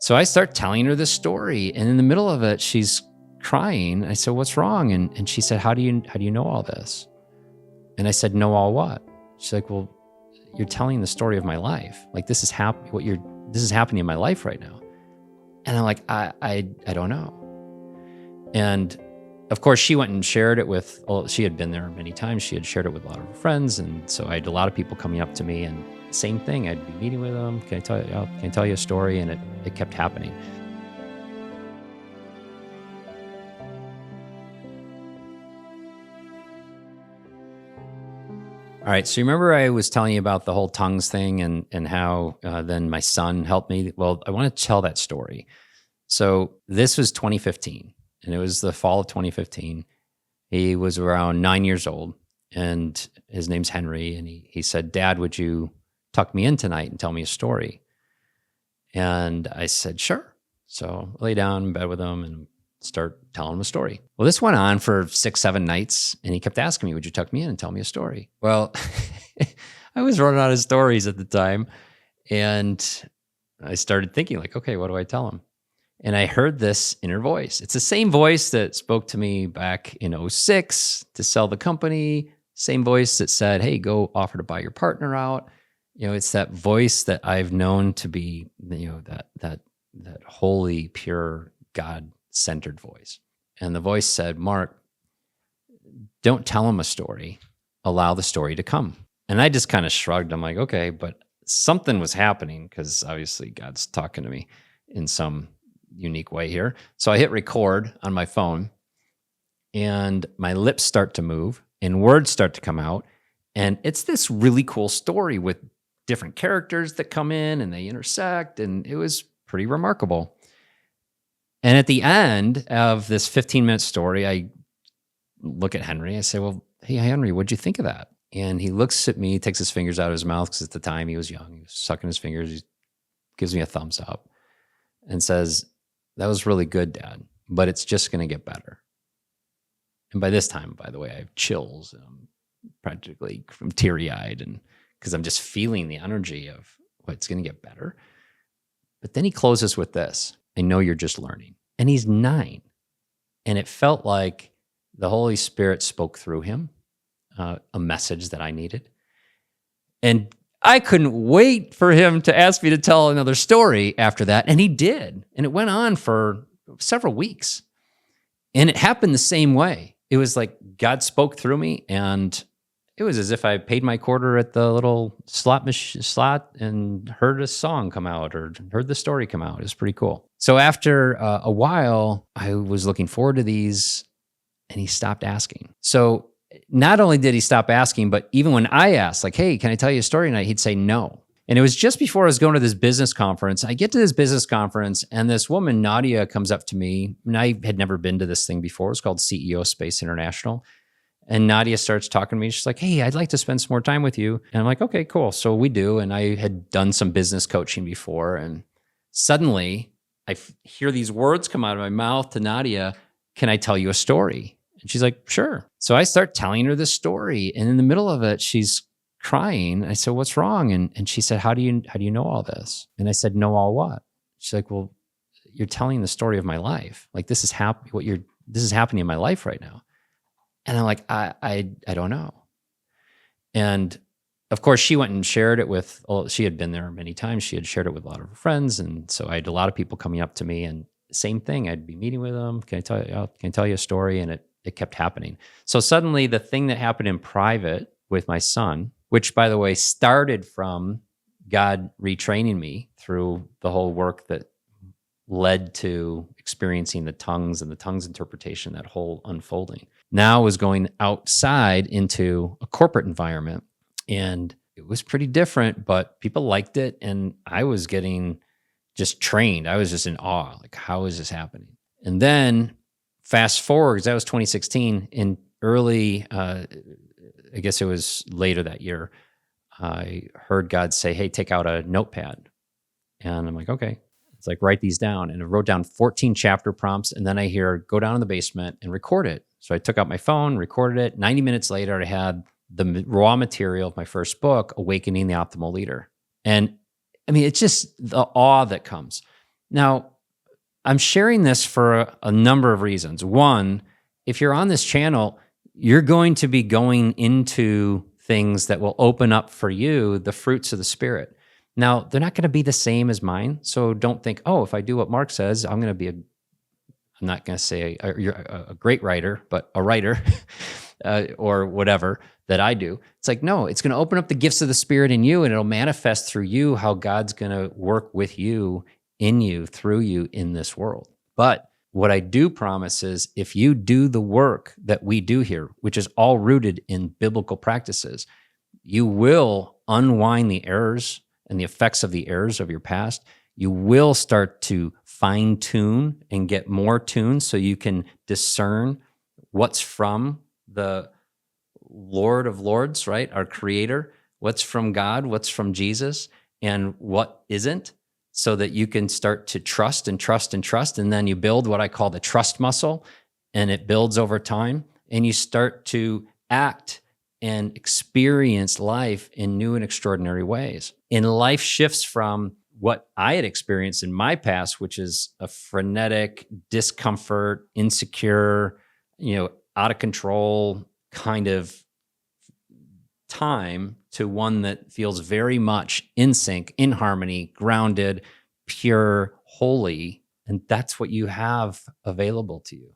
So I start telling her this story, and in the middle of it, she's crying. I said, "What's wrong?" And she said, "How do you know all this?" And I said, "Know all what?" She's like, "Well, you're telling the story of my life. Like this is this is happening in my life right now." And I'm like, I don't know. And of course, she went and shared it with. Well, she had been there many times. She had shared it with a lot of her friends, and so I had a lot of people coming up to me, and same thing. I'd be meeting with them. Can I tell you a story? And it kept happening. All right. So you remember I was telling you about the whole tongues thing and how then my son helped me. Well, I want to tell that story. So this was 2015, and it was the fall of 2015. He was around 9 years old, and his name's Henry. And he said, "Dad, would you tuck me in tonight and tell me a story?" And I said, "Sure." So I lay down in bed with him and start telling him a story. Well, this went on for 6, 7 nights, and he kept asking me, "Would you tuck me in and tell me a story?" Well, I was running out of stories at the time, and I started thinking like, okay, what do I tell him? And I heard this inner voice. It's the same voice that spoke to me back in '06 to sell the company, same voice that said, "Hey, go offer to buy your partner out." It's that voice that I've known to be, that holy, pure, God-centered voice. And the voice said, "Mark, don't tell him a story. Allow the story to come." And I just kind of shrugged. I'm like, okay, but something was happening because obviously God's talking to me in some unique way here. So I hit record on my phone, and my lips start to move and words start to come out. And it's this really cool story with different characters that come in and they intersect. And it was pretty remarkable. And at the end of this 15-minute story, I look at Henry. I say, "Well, hey, Henry, what'd you think of that?" And he looks at me, takes his fingers out of his mouth because at the time he was young. He was sucking his fingers. He gives me a thumbs up and says, "That was really good, Dad, but it's just going to get better." And by this time, by the way, I have chills. I'm practically from teary-eyed, and because I'm just feeling the energy of what's going to get better. But then he closes with this: "I know you're just learning." And he's 9. And it felt like the Holy Spirit spoke through him, a message that I needed. And I couldn't wait for him to ask me to tell another story after that. And he did. And it went on for several weeks. And it happened the same way. It was like God spoke through me, and it was as if I paid my quarter at the little slot and heard a song come out or heard the story come out. It was pretty cool. So after a while, I was looking forward to these, and he stopped asking. So not only did he stop asking, but even when I asked, like, "Hey, can I tell you a story tonight?" He'd say no. And it was just before I was going to this business conference. I get to this business conference, and this woman, Nadia, comes up to me. And I had never been to this thing before. It's called CEO Space International. And Nadia starts talking to me. She's like, "Hey, I'd like to spend some more time with you." And I'm like, "Okay, cool." So we do. And I had done some business coaching before. And suddenly I hear these words come out of my mouth to Nadia: "Can I tell you a story?" And she's like, "Sure." So I start telling her this story. And in the middle of it, she's crying. I said, "What's wrong?" And she said, How do you know all this?" And I said, "Know all what?" She's like, "Well, you're telling the story of my life. Like this is this is happening in my life right now." And I'm like, I don't know. And of course, she went and shared it with, well, she had been there many times. She had shared it with a lot of her friends. And so I had a lot of people coming up to me, and same thing. I'd be meeting with them. Can I tell you a story? And it kept happening. So suddenly the thing that happened in private with my son, which by the way, started from God retraining me through the whole work that led to experiencing the tongues and the tongues interpretation, that whole unfolding, now was going outside into a corporate environment. And it was pretty different, but people liked it. And I was getting just trained. I was just in awe. Like, how is this happening? And then fast forward, because that was 2016, in early, I guess it was later that year, I heard God say, "Hey, take out a notepad." And I'm like, okay. It's like, write these down. And I wrote down 14 chapter prompts. And then I hear, "Go down in the basement and record it." So I took out my phone, recorded it. 90 minutes later, I had the raw material of my first book, Awakening the Optimal Leader. And I mean, it's just the awe that comes. Now, I'm sharing this for a number of reasons. One, if you're on this channel, you're going to be going into things that will open up for you the fruits of the Spirit. Now, they're not going to be the same as mine. So don't think, oh, if I do what Mark says, I'm going to be I'm not going to say you're a great writer, but a writer or whatever that I do. It's like, no, it's going to open up the gifts of the Spirit in you, and it'll manifest through you how God's going to work with you, in you, through you in this world. But what I do promise is if you do the work that we do here, which is all rooted in biblical practices, you will unwind the errors and the effects of the errors of your past. You will start to fine tune and get more tuned so you can discern what's from the Lord of Lords, right? Our Creator, what's from God, what's from Jesus, and what isn't, so that you can start to trust and trust and trust. And then you build what I call the trust muscle, and it builds over time. And you start to act and experience life in new and extraordinary ways. And life shifts from what I had experienced in my past, which is a frenetic, discomfort, insecure, out of control kind of time, to one that feels very much in sync, in harmony, grounded, pure, holy. And that's what you have available to you.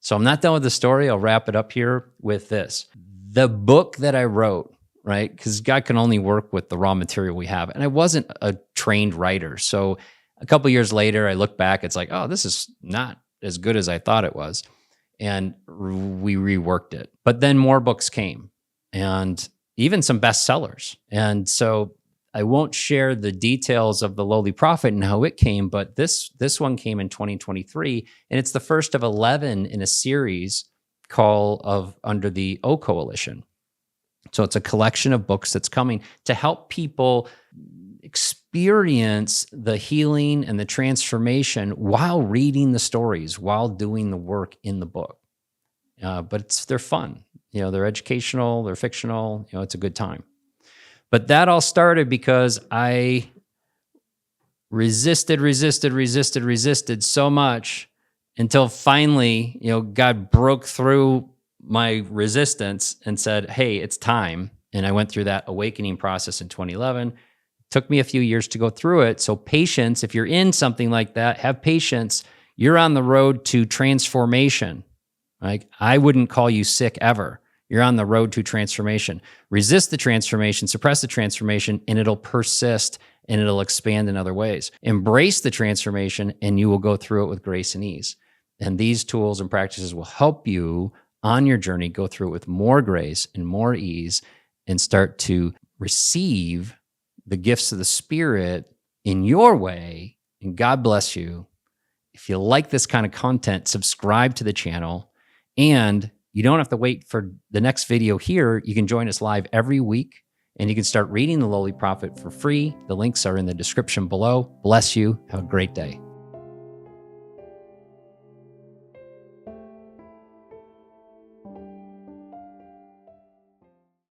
So I'm not done with the story. I'll wrap it up here with this. The book that I wrote, right? Because God can only work with the raw material we have. And I wasn't a trained writer. So a couple years later, I look back, it's like, oh, this is not as good as I thought it was. And we reworked it. But then more books came, and even some bestsellers. And so I won't share the details of The Lowly Prophet and how it came, but this one came in 2023, and it's the first of 11 in a series under the O Coalition. So it's a collection of books that's coming to help people experience the healing and the transformation while reading the stories, while doing the work in the book. But they're fun. They're educational, they're fictional, it's a good time. But that all started because I resisted so much until finally, God broke through my resistance and said, hey, it's time. And I went through that awakening process in 2011. It took me a few years to go through it. So patience, if you're in something like that, have patience. You're on the road to transformation. Like, I wouldn't call you sick ever. You're on the road to transformation. Resist the transformation, suppress the transformation, and it'll persist and it'll expand in other ways. Embrace the transformation, and you will go through it with grace and ease. And these tools and practices will help you on your journey go through it with more grace and more ease, and start to receive the gifts of the Spirit in your way. And God bless you. If you like this kind of content, subscribe to the channel. And you don't have to wait for the next video here. You can join us live every week, and you can start reading The Lowly Prophet for free. The links are in the description below. Bless you. Have a great day.